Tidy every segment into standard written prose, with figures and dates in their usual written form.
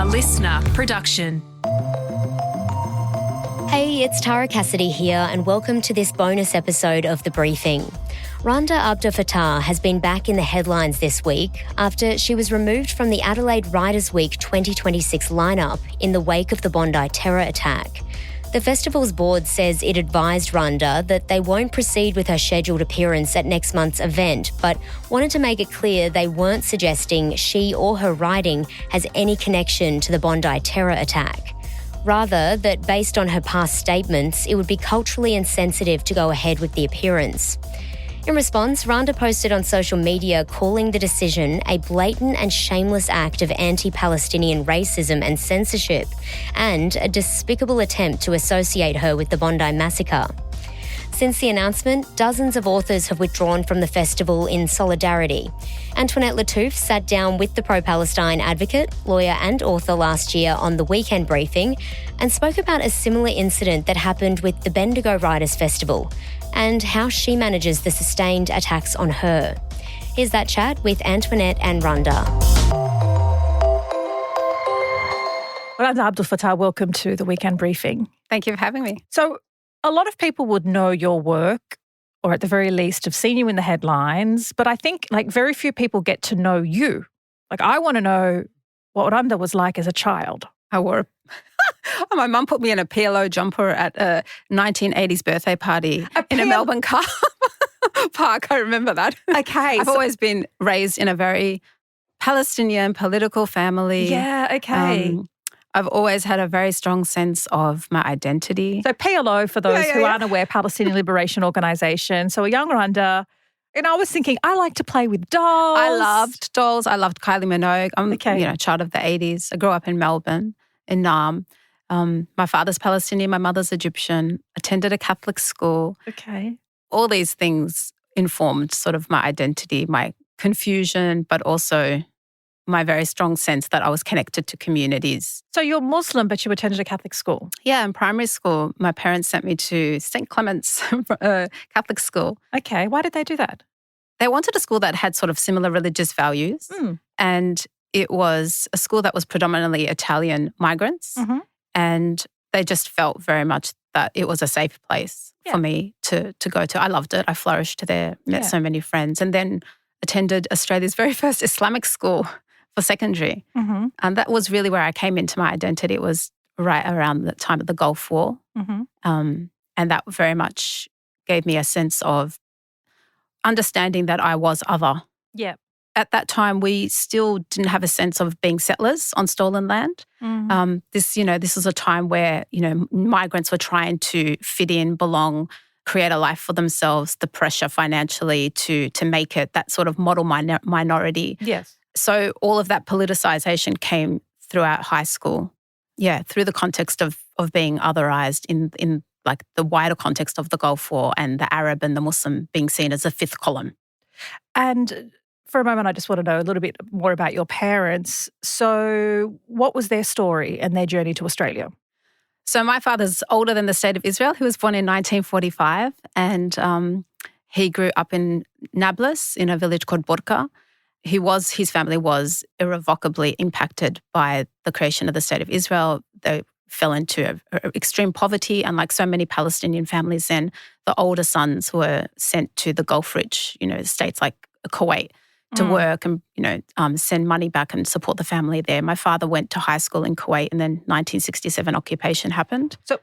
listener production. Hey, it's Tara Cassidy here, and welcome to this bonus episode of The Briefing. Randa Abdel-Fattah has been back in the headlines this week after she was removed from the Adelaide Writers Week 2026 lineup in the wake of the Bondi terror attack. The festival's board says it advised Randa that they won't proceed with her scheduled appearance at next month's event, but wanted to make it clear they weren't suggesting she or her writing has any connection to the Bondi terror attack. Rather, that based on her past statements, it would be culturally insensitive to go ahead with the appearance. In response, Randa posted on social media calling the decision a blatant and shameless act of anti-Palestinian racism and censorship, and a despicable attempt to associate her with the Bondi massacre. Since the announcement, dozens of authors have withdrawn from the festival in solidarity. Antoinette Lattouf sat down with the pro-Palestine advocate, lawyer and author last year on the Weekend Briefing and spoke about a similar incident that happened with the Bendigo Writers Festival and how she manages the sustained attacks on her. Here's that chat with Antoinette and Randa. Randa Abdel-Fattah, welcome to the Weekend Briefing. Thank you for having me. So, a lot of people would know your work, or at the very least have seen you in the headlines, but I think very few people get to know you. I want to know what Randa was like as a child. I wore my mum put me in a PLO jumper at a 1980s birthday party in a Melbourne car park. I remember that. Okay. I've always been raised in a very Palestinian political family. Yeah, okay. I've always had a very strong sense of my identity. So PLO, for those who aren't aware, Palestinian Liberation Organisation. So a young Randa, I was thinking, I like to play with dolls. I loved dolls. I loved Kylie Minogue. I'm a child of the 80s. I grew up in Melbourne, in Naarm. My father's Palestinian, my mother's Egyptian, attended a Catholic school. Okay. All these things informed sort of my identity, my confusion, but also my very strong sense that I was connected to communities. So you're Muslim, but you attended a Catholic school? Yeah, in primary school, my parents sent me to St. Clement's Catholic school. Okay, why did they do that? They wanted a school that had sort of similar religious values. And it was a school that was predominantly Italian migrants. Mm-hmm. And they just felt very much that it was a safe place for me to go to. I loved it. I flourished there, met so many friends, and then attended Australia's very first Islamic school for secondary. Mm-hmm. And that was really where I came into my identity. It was right around the time of the Gulf War. Mm-hmm. And that very much gave me a sense of understanding that I was other. Yeah. At that time, we still didn't have a sense of being settlers on stolen land. Mm-hmm. This was a time where, migrants were trying to fit in, belong, create a life for themselves, the pressure financially to make it, that sort of model minority. Yes. So all of that politicization came throughout high school. Yeah, through the context of being otherized in the wider context of the Gulf War and the Arab and the Muslim being seen as a fifth column. And for a moment, I just want to know a little bit more about your parents. So what was their story and their journey to Australia? So my father's older than the state of Israel. He was born in 1945 and he grew up in Nablus in a village called Borka. His family was irrevocably impacted by the creation of the state of Israel. They fell into extreme poverty, and like so many Palestinian families then, the older sons were sent to the Gulf-rich, states like Kuwait to work and, send money back and support the family there. My father went to high school in Kuwait and then 1967 occupation happened. So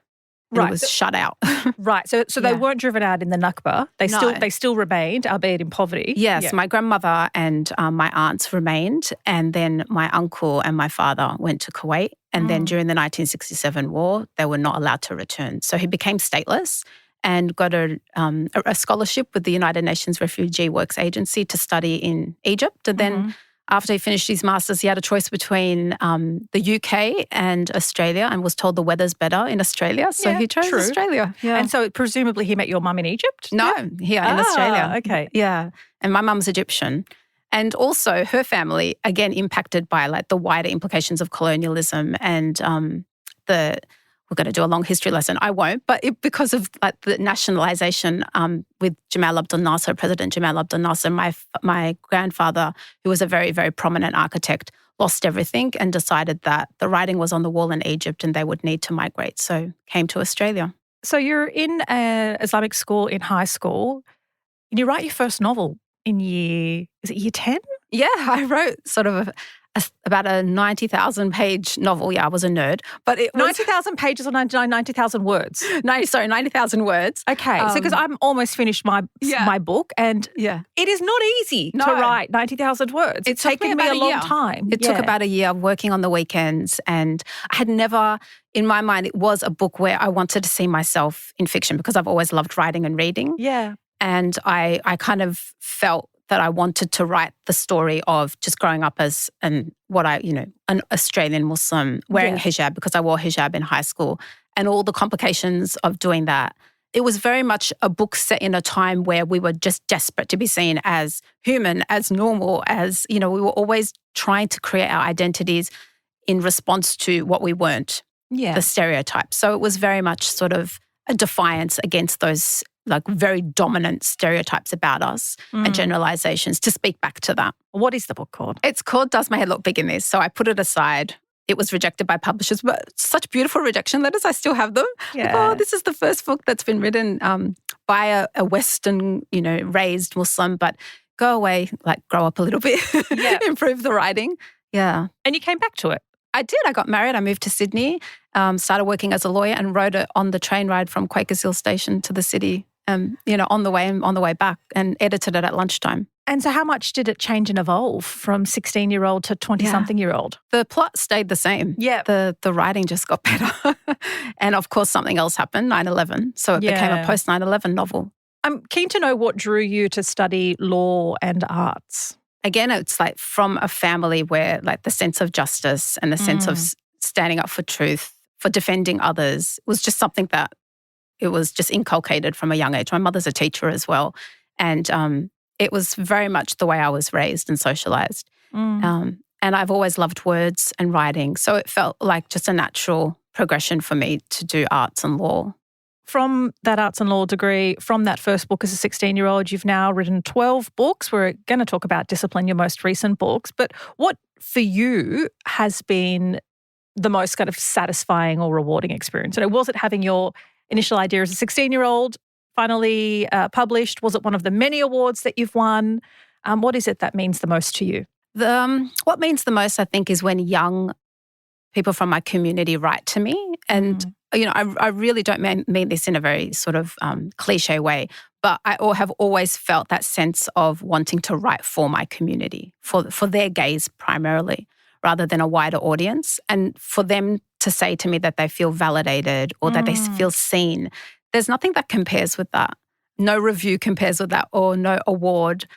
It was shut out. Right. So they weren't driven out in the Nakba. They still remained, albeit in poverty. Yes, my grandmother and my aunts remained, and then my uncle and my father went to Kuwait. And then during the 1967 war, they were not allowed to return. So he became stateless and got a scholarship with the United Nations Refugee Works Agency to study in Egypt. And then after he finished his master's, he had a choice between the UK and Australia and was told the weather's better in Australia. So he chose Australia. Yeah. And so presumably he met your mum in Egypt? No, here in Australia. Okay. Yeah. And my mum's Egyptian. And also her family, again, impacted by the wider implications of colonialism and we're going to do a long history lesson. I won't, but because of the nationalisation with Jamal Abdel Nasser, President Jamal Abdel Nasser, my grandfather, who was a very, very prominent architect, lost everything and decided that the writing was on the wall in Egypt and they would need to migrate. So came to Australia. So you're in an Islamic school in high school and you write your first novel in year 10? Yeah, I wrote sort of about a 90,000-page novel. Yeah, I was a nerd. But it was 90,000 pages or 90,000 words? 90,000 words. Okay, so because I'm almost finished my book and it is not easy to write 90,000 words. It's taken me a long time. It took about a year working on the weekends, and I had never, in my mind, it was a book where I wanted to see myself in fiction because I've always loved writing and reading. Yeah. And I kind of felt that I wanted to write the story of just growing up as an Australian Muslim wearing hijab, because I wore hijab in high school, and all the complications of doing that. It was very much a book set in a time where we were just desperate to be seen as human, as normal, as, we were always trying to create our identities in response to what we weren't, the stereotypes. So it was very much sort of a defiance against those like very dominant stereotypes about us and generalizations, to speak back to that. What is the book called? It's called Does My Head Look Big in This? So I put it aside. It was rejected by publishers, but such beautiful rejection letters. I still have them. Yeah. Like, this is the first book that's been written by a Western, raised Muslim, but go away, like grow up a little bit, improve the writing. Yeah. And you came back to it? I did. I got married. I moved to Sydney, started working as a lawyer, and wrote it on the train ride from Quakers Hill Station to the city. On the way and on the way back, and edited it at lunchtime. And so how much did it change and evolve from 16-year-old to 20-something-year-old? The plot stayed the same. Yeah. The writing just got better. And of course, something else happened, 9/11. So it became a post-9/11 novel. I'm keen to know what drew you to study law and arts. Again, it's like from a family where like the sense of justice and the sense of standing up for truth, for defending others, was just something that it was just inculcated from a young age. My mother's a teacher as well. And it was very much the way I was raised and socialized. And I've always loved words and writing. So it felt like just a natural progression for me to do arts and law. From that arts and law degree, from that first book as a 16-year-old, you've now written 12 books. We're going to talk about Discipline, your most recent books. But what for you has been the most kind of satisfying or rewarding experience? And was it having your initial idea as a 16-year-old finally published? Was it one of the many awards that you've won? What is it that means the most to you? What means the most, I think, is when young people from my community write to me. And, I really don't mean this in a very sort of cliche way, but I have always felt that sense of wanting to write for my community, for their gaze primarily, rather than a wider audience. And for them to say to me that they feel validated or that they feel seen, there's nothing that compares with that. No review compares with that, or no award,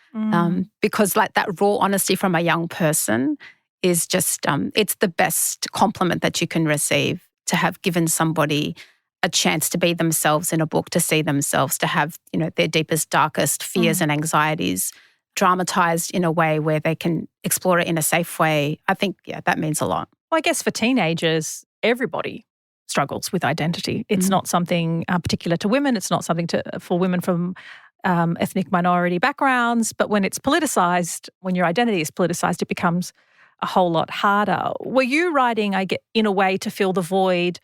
because like that raw honesty from a young person is just, it's the best compliment that you can receive, to have given somebody a chance to be themselves in a book, to see themselves, to have, their deepest, darkest fears and anxieties dramatized in a way where they can explore it in a safe way. I think, that means a lot. Well, I guess for teenagers, everybody struggles with identity. It's not something particular to women. It's not something for women from ethnic minority backgrounds. But when it's politicized, when your identity is politicized, it becomes a whole lot harder. Were you writing, in a way to fill the void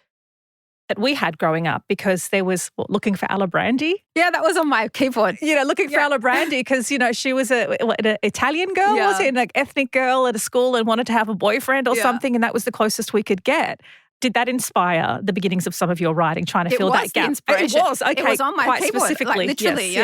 that we had growing up, because there was looking for Alibrandi? Yeah, that was on my keyboard. Looking for Alibrandi because, she was an Italian girl, was it? An ethnic girl at a school and wanted to have a boyfriend or something, and that was the closest we could get. Did that inspire the beginnings of some of your writing, trying to fill that gap? Inspiration. It was, okay. It was on my quite keyboard, specifically. like literally,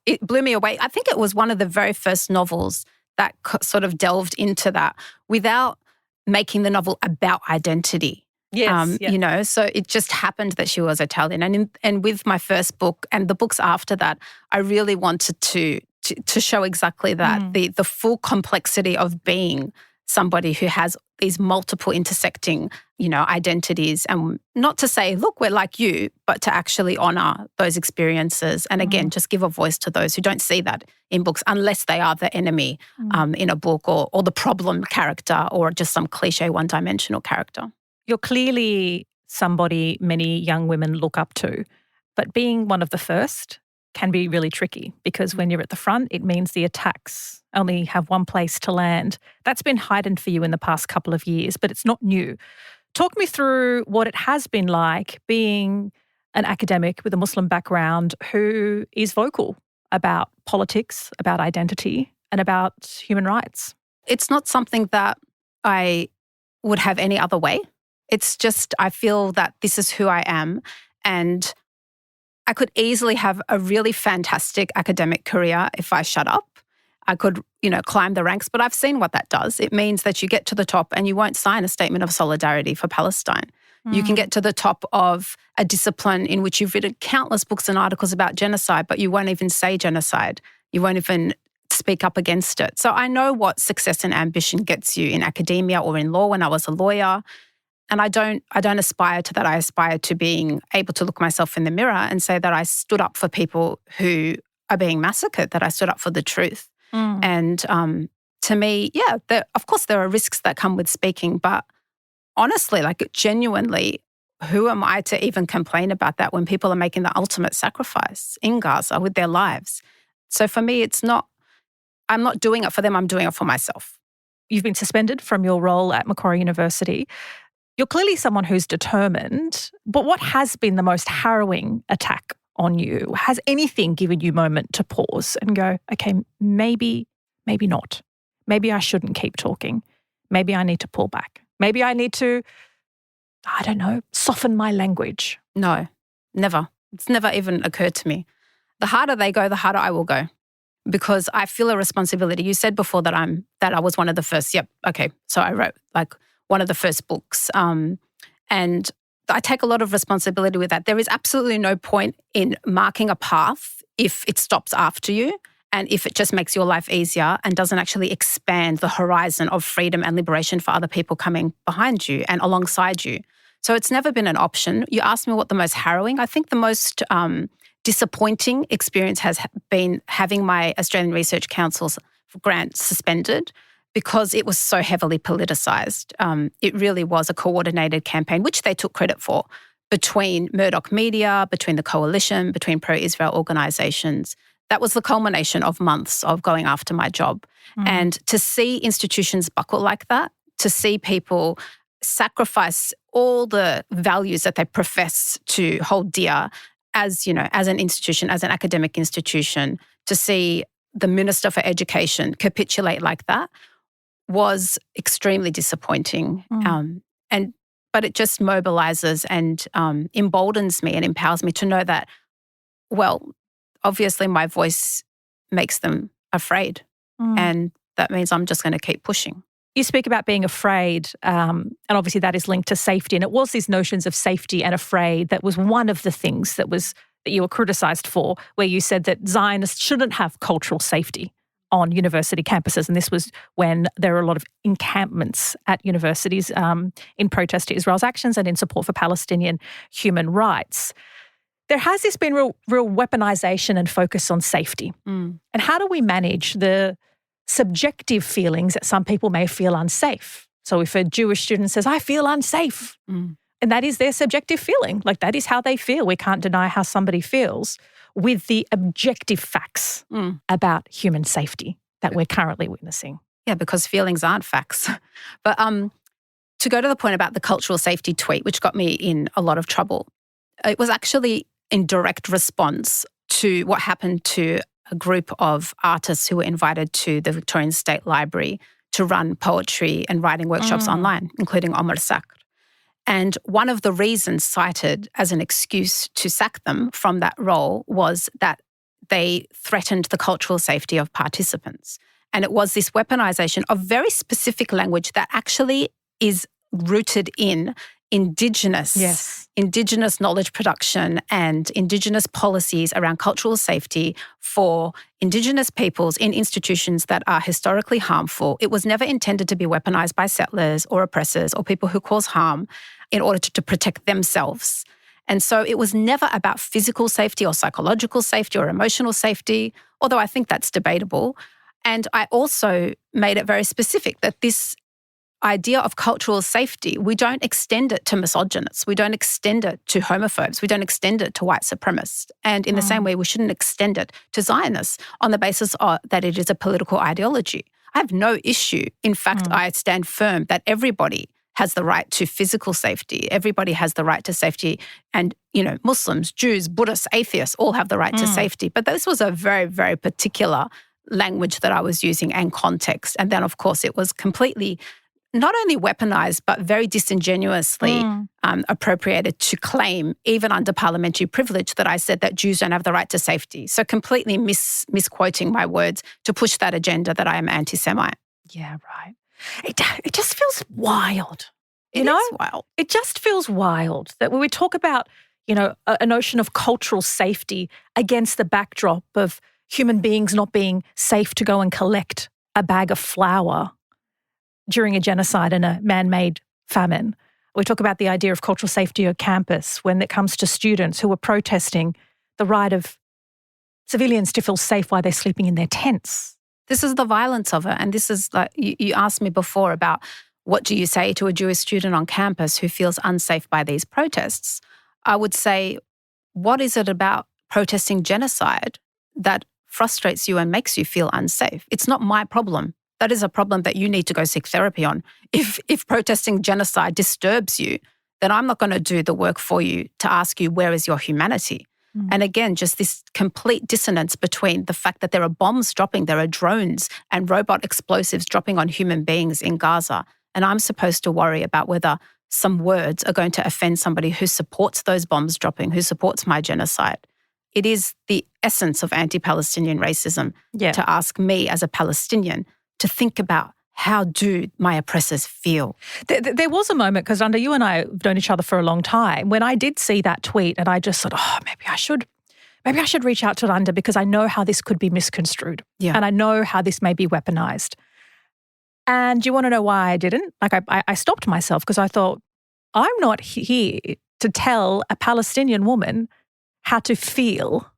It blew me away. I think it was one of the very first novels that sort of delved into that without making the novel about identity. Yes, So it just happened that she was Italian. And with my first book and the books after that, I really wanted to show exactly that, the full complexity of being somebody who has these multiple intersecting, identities, and not to say, look, we're like you, but to actually honor those experiences. And again, just give a voice to those who don't see that in books, unless they are the enemy in a book, or the problem character, or just some cliche one-dimensional character. You're clearly somebody many young women look up to, but being one of the first can be really tricky because when you're at the front, it means the attacks only have one place to land. That's been heightened for you in the past couple of years, but it's not new. Talk me through what it has been like being an academic with a Muslim background who is vocal about politics, about identity, and about human rights. It's not something that I would have any other way. It's just I feel that this is who I am, and I could easily have a really fantastic academic career if I shut up. I could, climb the ranks, but I've seen what that does. It means that you get to the top and you won't sign a statement of solidarity for Palestine. You can get to the top of a discipline in which you've written countless books and articles about genocide, but you won't even say genocide. You won't even speak up against it. So I know what success and ambition gets you in academia or in law when I was a lawyer. And I don't aspire to that. I aspire to being able to look myself in the mirror and say that I stood up for people who are being massacred, that I stood up for the truth. And to me, of course there are risks that come with speaking, but honestly, genuinely, who am I to even complain about that when people are making the ultimate sacrifice in Gaza with their lives? So for me, I'm not doing it for them, I'm doing it for myself. You've been suspended from your role at Macquarie University. You're clearly someone who's determined, but what has been the most harrowing attack on you? Has anything given you a moment to pause and go, okay, maybe not. Maybe I shouldn't keep talking. Maybe I need to pull back. Maybe I need to, soften my language. No, never. It's never even occurred to me. The harder they go, the harder I will go, because I feel a responsibility. You said before that I was one of the first. Yep. Okay. So I wrote one of the first books. And I take a lot of responsibility with that. There is absolutely no point in marking a path if it stops after you and if it just makes your life easier and doesn't actually expand the horizon of freedom and liberation for other people coming behind you and alongside you. So it's never been an option. You asked me what the most harrowing. I think the most disappointing experience has been having my Australian Research Council's grant suspended, because it was so heavily politicised. It really was a coordinated campaign, which they took credit for, between Murdoch media, between the coalition, between pro-Israel organisations. That was the culmination of months of going after my job. And to see institutions buckle like that, to see people sacrifice all the values that they profess to hold dear as an institution, as an academic institution, to see the Minister for Education capitulate like that was extremely disappointing. But it just mobilises and emboldens me and empowers me to know that, obviously my voice makes them afraid. And that means I'm just going to keep pushing. You speak about being afraid, and obviously that is linked to safety. And it was these notions of safety and afraid that was one of the things that you were criticised for, where you said that Zionists shouldn't have cultural safety on university campuses. And this was when there were a lot of encampments at universities in protest to Israel's actions and in support for Palestinian human rights. There has this been real weaponization and focus on safety. And how do we manage the subjective feelings that some people may feel unsafe? So if a Jewish student says, I feel unsafe, and that is their subjective feeling, that is how they feel. We can't deny how somebody feels, with the objective facts about human safety that we're currently witnessing. Yeah, because feelings aren't facts. But to go to the point about the cultural safety tweet, which got me in a lot of trouble, it was actually in direct response to what happened to a group of artists who were invited to the Victorian State Library to run poetry and writing workshops online, including Omar Sakr. And one of the reasons cited as an excuse to sack them from that role was that they threatened the cultural safety of participants. And it was this weaponization of very specific language that actually is rooted in Indigenous knowledge production and Indigenous policies around cultural safety for Indigenous peoples in institutions that are historically harmful. It was never intended to be weaponized by settlers or oppressors or people who cause harm in order to protect themselves. And so it was never about physical safety or psychological safety or emotional safety, although I think that's debatable. And I also made it very specific that this idea of cultural safety, we don't extend it to misogynists. We don't extend it to homophobes. We don't extend it to white supremacists. And in the same way, we shouldn't extend it to Zionists on the basis that it is a political ideology. I have no issue. In fact, I stand firm that everybody has the right to physical safety. Everybody has the right to safety. And, Muslims, Jews, Buddhists, atheists all have the right to safety. But this was a very, very particular language that I was using and context. And then, of course, it was completely not only weaponized, but very disingenuously appropriated to claim, even under parliamentary privilege, that I said that Jews don't have the right to safety. So completely misquoting my words to push that agenda that I am anti-Semite. Yeah, right. It just feels wild. It is wild. It just feels wild that when we talk about, a notion of cultural safety against the backdrop of human beings not being safe to go and collect a bag of flour during a genocide and a man-made famine. We talk about the idea of cultural safety on campus when it comes to students who are protesting the right of civilians to feel safe while they're sleeping in their tents. This is the violence of it. And this is like, you asked me before about what do you say to a Jewish student on campus who feels unsafe by these protests? I would say, what is it about protesting genocide that frustrates you and makes you feel unsafe? It's not my problem. That is a problem that you need to go seek therapy on. If protesting genocide disturbs you, then I'm not going to do the work for you to ask you, where is your humanity? And again, just this complete dissonance between the fact that there are bombs dropping, there are drones and robot explosives dropping on human beings in Gaza. And I'm supposed to worry about whether some words are going to offend somebody who supports those bombs dropping, who supports my genocide. It is the essence of anti-Palestinian racism to ask me as a Palestinian to think about, how do my oppressors feel? There was a moment, because Randa, you and I have known each other for a long time, when I did see that tweet and I just thought, maybe I should reach out to Randa because I know how this could be misconstrued. Yeah. And I know how this may be weaponized. And you want to know why I didn't? I stopped myself because I thought, I'm not here to tell a Palestinian woman how to feel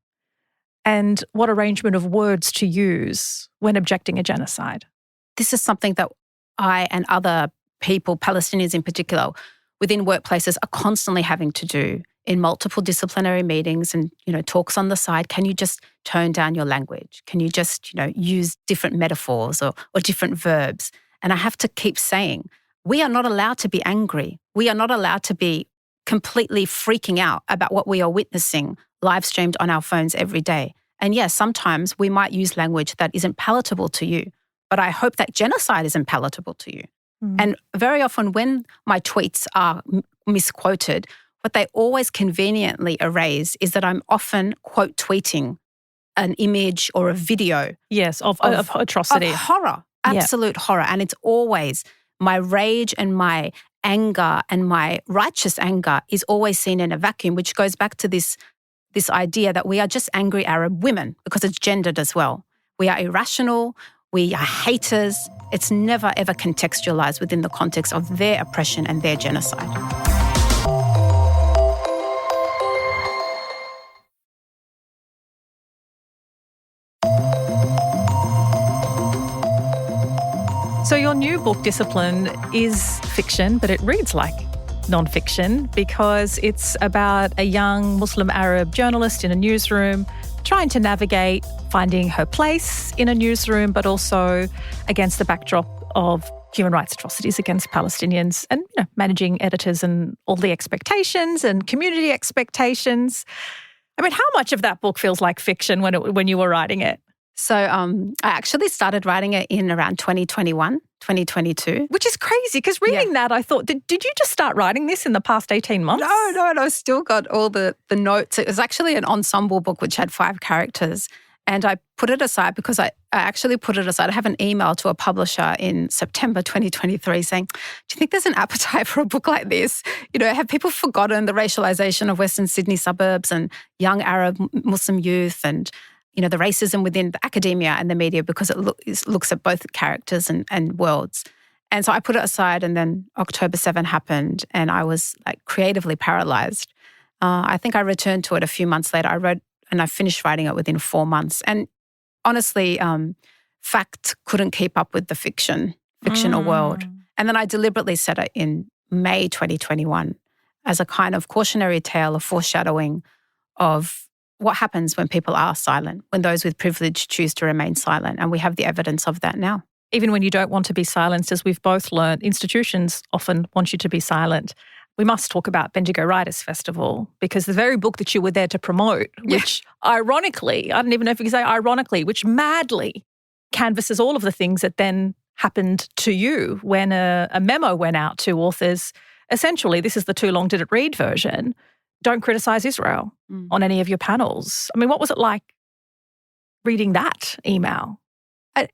and what arrangement of words to use when objecting a genocide. This is something that I and other people, Palestinians in particular, within workplaces are constantly having to do in multiple disciplinary meetings and, talks on the side. Can you just tone down your language? Can you just, use different metaphors or different verbs? And I have to keep saying, we are not allowed to be angry. We are not allowed to be completely freaking out about what we are witnessing live streamed on our phones every day. And yes, sometimes we might use language that isn't palatable to you. But I hope that genocide isn't palatable to you. And very often when my tweets are misquoted, what they always conveniently erase is that I'm often quote tweeting an image or a video. Yes, of atrocity. Of horror, absolute horror. And it's always my rage and my anger and my righteous anger is always seen in a vacuum, which goes back to this idea that we are just angry Arab women because it's gendered as well. We are irrational. We are haters. It's never, ever contextualized within the context of their oppression and their genocide. So your new book, Discipline, is fiction, but it reads like non-fiction because it's about a young Muslim Arab journalist in a newsroom trying to navigate finding her place in a newsroom, but also against the backdrop of human rights atrocities against Palestinians and managing editors and all the expectations and community expectations. I mean, how much of that book feels like fiction when you were writing it? So I actually started writing it in around 2021, 2022. Which is crazy because reading that, I thought, did you just start writing this in the past 18 months? No, I still got all the notes. It was actually an ensemble book which had 5 characters. And I put it aside because I actually put it aside. I have an email to a publisher in September 2023 saying, do you think there's an appetite for a book like this? Have people forgotten the racialization of Western Sydney suburbs and young Arab Muslim youth and the racism within the academia and the media because it looks at both characters and worlds. And so I put it aside and then October 7 happened and I was creatively paralyzed. I think I returned to it a few months later. I wrote and I finished writing it within 4 months. And honestly, fact couldn't keep up with the fictional world. And then I deliberately said it in May 2021 as a kind of cautionary tale, a foreshadowing of what happens when people are silent, when those with privilege choose to remain silent. And we have the evidence of that now. Even when you don't want to be silenced, as we've both learned, institutions often want you to be silent. We must talk about Bendigo Writers Festival, because the very book that you were there to promote, which ironically, I don't even know if you can say ironically, which madly canvasses all of the things that then happened to you when a memo went out to authors. Essentially, this is the too long did it read version. Don't criticise Israel on any of your panels. I mean, what was it like reading that email?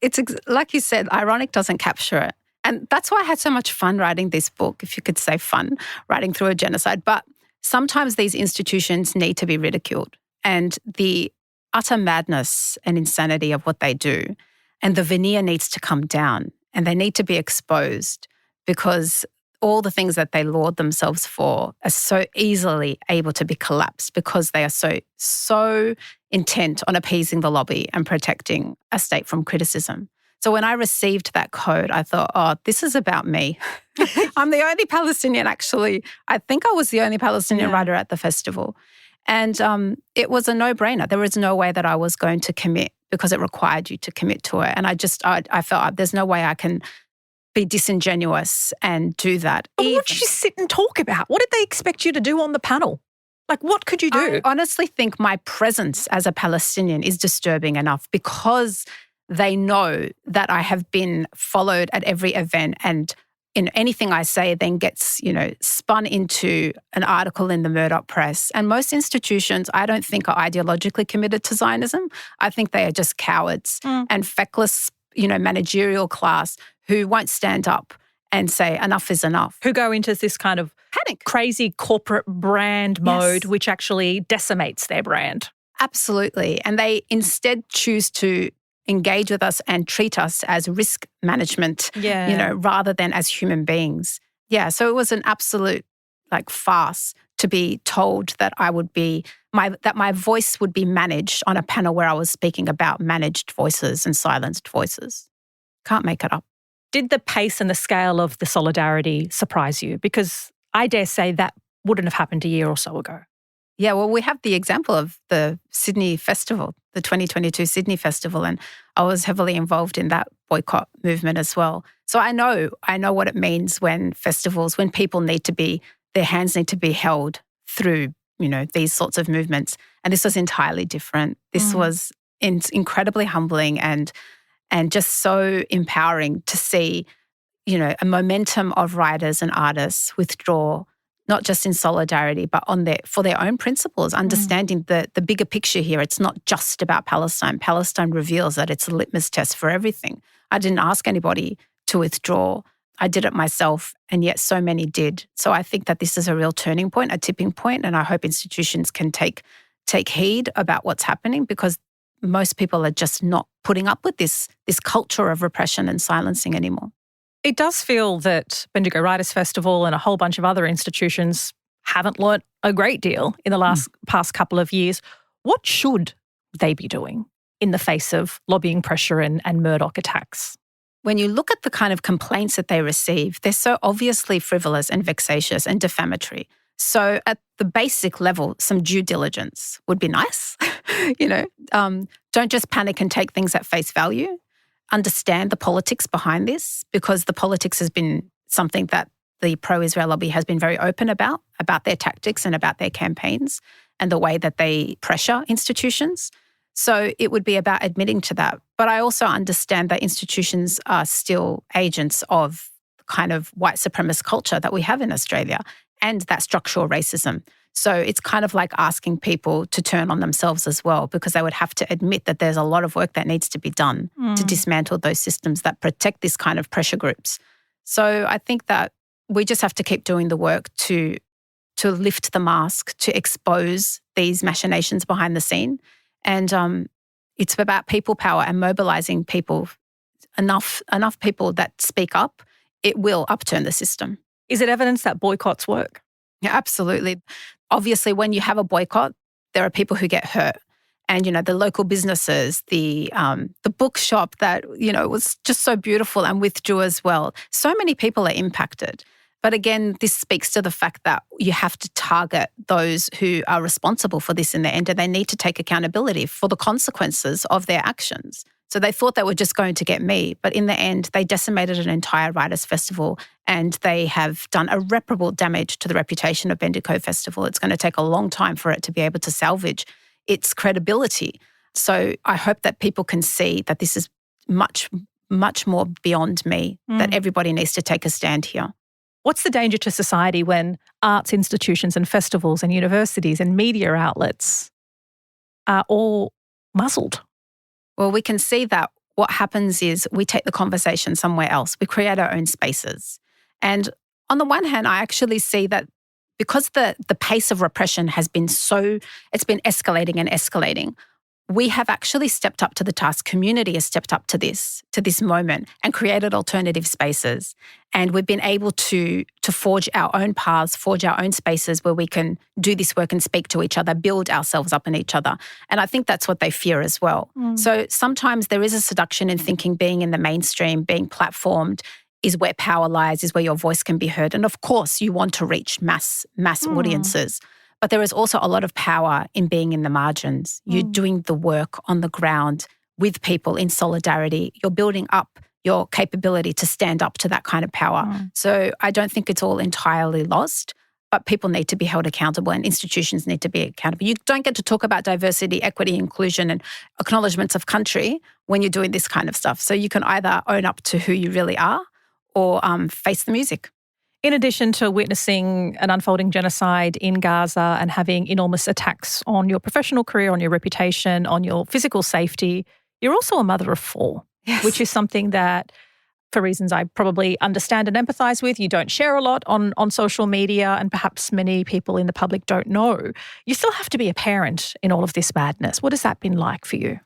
It's like you said, ironic doesn't capture it. And that's why I had so much fun writing this book, if you could say fun, writing through a genocide. But sometimes these institutions need to be ridiculed. And the utter madness and insanity of what they do, and the veneer needs to come down, and they need to be exposed, because all the things that they laud themselves for are so easily able to be collapsed because they are so intent on appeasing the lobby and protecting a state from criticism. So when I received that code, I thought, oh, this is about me. I'm the only Palestinian, actually. I think I was the only Palestinian writer at the festival. And it was a no-brainer. There was no way that I was going to commit, because it required you to commit to it. And I felt there's no way I can be disingenuous and do that. But what did you sit and talk about? What did they expect you to do on the panel? Like, what could you do? I honestly think my presence as a Palestinian is disturbing enough, because they know that I have been followed at every event, and anything I say then gets, spun into an article in the Murdoch press. And most institutions, I don't think, are ideologically committed to Zionism. I think they are just cowards and feckless, managerial class who won't stand up and say enough is enough. Who go into this kind of panic, crazy corporate brand mode, which actually decimates their brand. Absolutely. And they instead choose to engage with us and treat us as risk management, rather than as human beings. Yeah, so it was an absolute farce to be told that that my voice would be managed on a panel where I was speaking about managed voices and silenced voices. Can't make it up. Did the pace and the scale of the solidarity surprise you? Because I dare say that wouldn't have happened a year or so ago. Yeah, well, we have the example of the Sydney Festival, the 2022 Sydney Festival, and I was heavily involved in that boycott movement as well. So I know what it means when people their hands need to be held through, these sorts of movements. And this was entirely different. This was incredibly humbling and just so empowering to see, a momentum of writers and artists withdraw, not just in solidarity, but for their own principles, understanding the bigger picture here. It's not just about Palestine. Palestine reveals that it's a litmus test for everything. I didn't ask anybody to withdraw. I did it myself, and yet so many did. So I think that this is a real turning point, a tipping point, and I hope institutions can take heed about what's happening, because most people are just not putting up with this culture of repression and silencing anymore. It does feel that Bendigo Writers Festival and a whole bunch of other institutions haven't learnt a great deal in the past couple of years. What should they be doing in the face of lobbying pressure and Murdoch attacks? When you look at the kind of complaints that they receive, they're so obviously frivolous and vexatious and defamatory. So at the basic level, some due diligence would be nice. Don't just panic and take things at face value. Understand the politics behind this, because the politics has been something that the pro-Israel lobby has been very open about their tactics and about their campaigns and the way that they pressure institutions. So it would be about admitting to that. But I also understand that institutions are still agents of the kind of white supremacist culture that we have in Australia and that structural racism. So it's kind of like asking people to turn on themselves as well, because they would have to admit that there's a lot of work that needs to be done to dismantle those systems that protect this kind of pressure groups. So I think that we just have to keep doing the work to lift the mask, to expose these machinations behind the scene. And it's about people power and mobilising people, enough people that speak up. It will upturn the system. Is it evidence that boycotts work? Yeah, absolutely. Obviously, when you have a boycott, there are people who get hurt. And, the local businesses, the bookshop that, was just so beautiful and withdrew as well. So many people are impacted. But again, this speaks to the fact that you have to target those who are responsible for this in the end, and they need to take accountability for the consequences of their actions. So they thought they were just going to get me, but in the end, they decimated an entire Writers Festival, and they have done irreparable damage to the reputation of Bendigo Festival. It's going to take a long time for it to be able to salvage its credibility. So I hope that people can see that this is much, much more beyond me, that everybody needs to take a stand here. What's the danger to society when arts institutions and festivals and universities and media outlets are all muzzled? Well, we can see that what happens is we take the conversation somewhere else. We create our own spaces. And on the one hand, I actually see that because the pace of repression has been it's been escalating and escalating, we have actually stepped up to the task. Community has stepped up to this moment and created alternative spaces. And we've been able to forge our own paths, forge our own spaces where we can do this work and speak to each other, build ourselves up in each other. And I think that's what they fear as well. So sometimes there is a seduction in thinking being in the mainstream, being platformed is where power lies, is where your voice can be heard. And of course, you want to reach mass audiences. But there is also a lot of power in being in the margins. You're doing the work on the ground with people in solidarity. You're building up your capability to stand up to that kind of power. So I don't think it's all entirely lost, but people need to be held accountable and institutions need to be accountable. You don't get to talk about diversity, equity, inclusion and acknowledgements of country when you're doing this kind of stuff. So you can either own up to who you really are or face the music. In addition to witnessing an unfolding genocide in Gaza and having enormous attacks on your professional career, on your reputation, on your physical safety, you're also a mother of 4, which is something that, for reasons I probably understand and empathise with, you don't share a lot on social media, and perhaps many people in the public don't know. You still have to be a parent in all of this madness. What has that been like for you?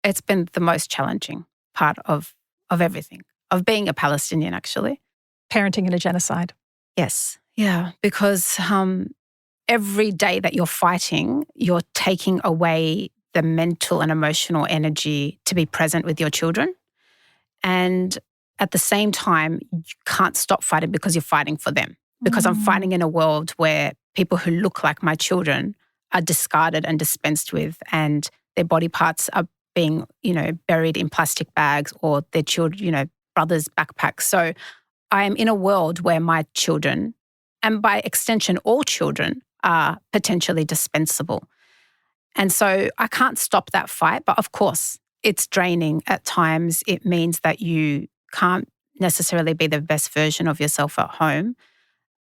It's been the most challenging part of everything, of being a Palestinian, actually. Parenting in a genocide. Yes. Yeah. Because every day that you're fighting, you're taking away the mental and emotional energy to be present with your children. And at the same time, you can't stop fighting because you're fighting for them. Because I'm fighting in a world where people who look like my children are discarded and dispensed with, and their body parts are being, buried in plastic bags, or their children, brothers' backpacks. So I am in a world where my children, and by extension, all children, are potentially dispensable. And so I can't stop that fight. But of course, it's draining at times. It means that you can't necessarily be the best version of yourself at home,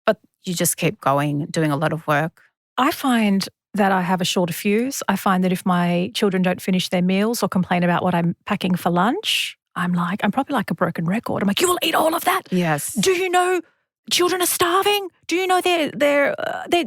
but you just keep going, doing a lot of work. I find that I have a shorter fuse. I find that if my children don't finish their meals or complain about what I'm packing for lunch, I'm probably like a broken record. I'm like, you will eat all of that? Yes. Do you know children are starving? Do you know they're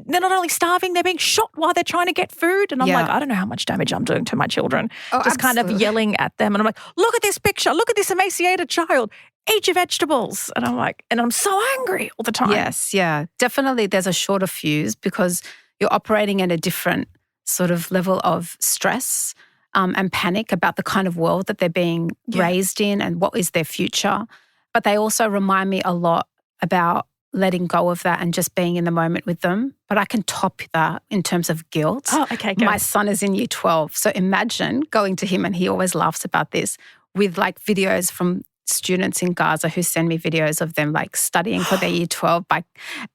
not only starving, they're being shot while they're trying to get food? And I'm like, I don't know how much damage I'm doing to my children. Just kind of yelling at them. And I'm like, look at this picture. Look at this emaciated child. Eat your vegetables. And I'm like, and I'm so angry all the time. Yes, yeah. Definitely there's a shorter fuse because you're operating at a different sort of level of stress and panic about the kind of world that they're being raised in and what is their future. But they also remind me a lot about letting go of that and just being in the moment with them. But I can top that in terms of guilt. Oh, okay, go. My son is in year 12. So imagine going to him, and he always laughs about this, with like videos from students in Gaza who send me videos of them like studying for their year 12. And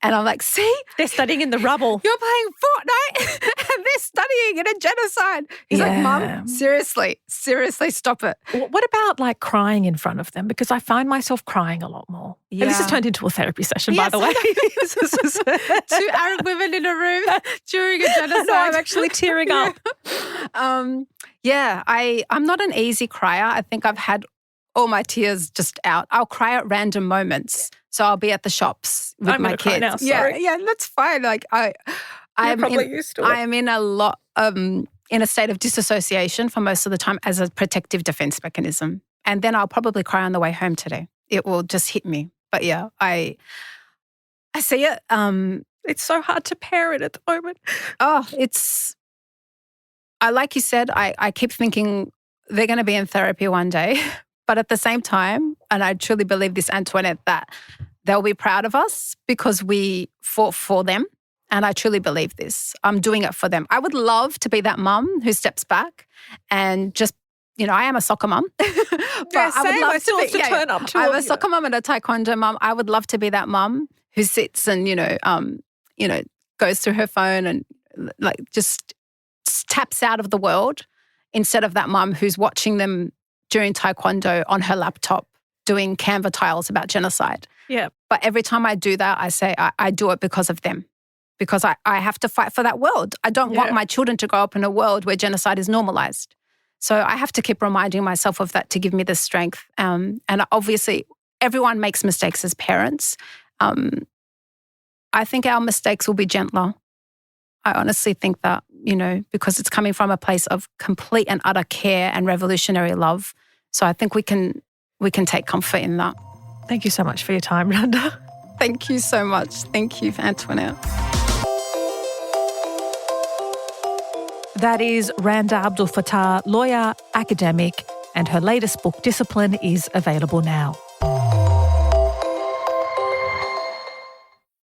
I'm like, see? They're studying in the rubble. You're playing Fortnite and they're studying in a genocide. He's like, Mum, seriously, stop it. What about like crying in front of them? Because I find myself crying a lot more. Yeah. And this has turned into a therapy session, by the way. 2 Arab women in a room during a genocide. No, I'm actually tearing up. I'm not an easy crier. I think I've had all my tears just out. I'll cry at random moments. So I'll be at the shops with my kids. Now, sorry. Yeah, that's fine. Like I'm probably used to it. I am in a lot in a state of disassociation for most of the time as a protective defense mechanism. And then I'll probably cry on the way home today. It will just hit me. But yeah, I see it. It's so hard to parent at the moment. Oh, like you said, I keep thinking they're going to be in therapy one day. But at the same time, and I truly believe this, Antoinette, that they'll be proud of us because we fought for them. And I truly believe this. I'm doing it for them. I would love to be that mum who steps back and just, I am a soccer mum. Yeah, I would love I still have to turn up to I'm a soccer mum and a taekwondo mum. I would love to be that mum who sits and, goes through her phone and just taps out of the world instead of that mum who's watching them during taekwondo on her laptop doing Canva tiles about genocide. Yeah. But every time I do that, I say I do it because of them, because I have to fight for that world. I don't want my children to grow up in a world where genocide is normalized. So I have to keep reminding myself of that to give me the strength. And obviously, everyone makes mistakes as parents. I think our mistakes will be gentler. I honestly think that, because it's coming from a place of complete and utter care and revolutionary love. So I think we can take comfort in that. Thank you so much for your time, Randa. Thank you so much. Thank you, Antoinette. That is Randa Abdel-Fattah, lawyer, academic, and her latest book, Discipline, is available now.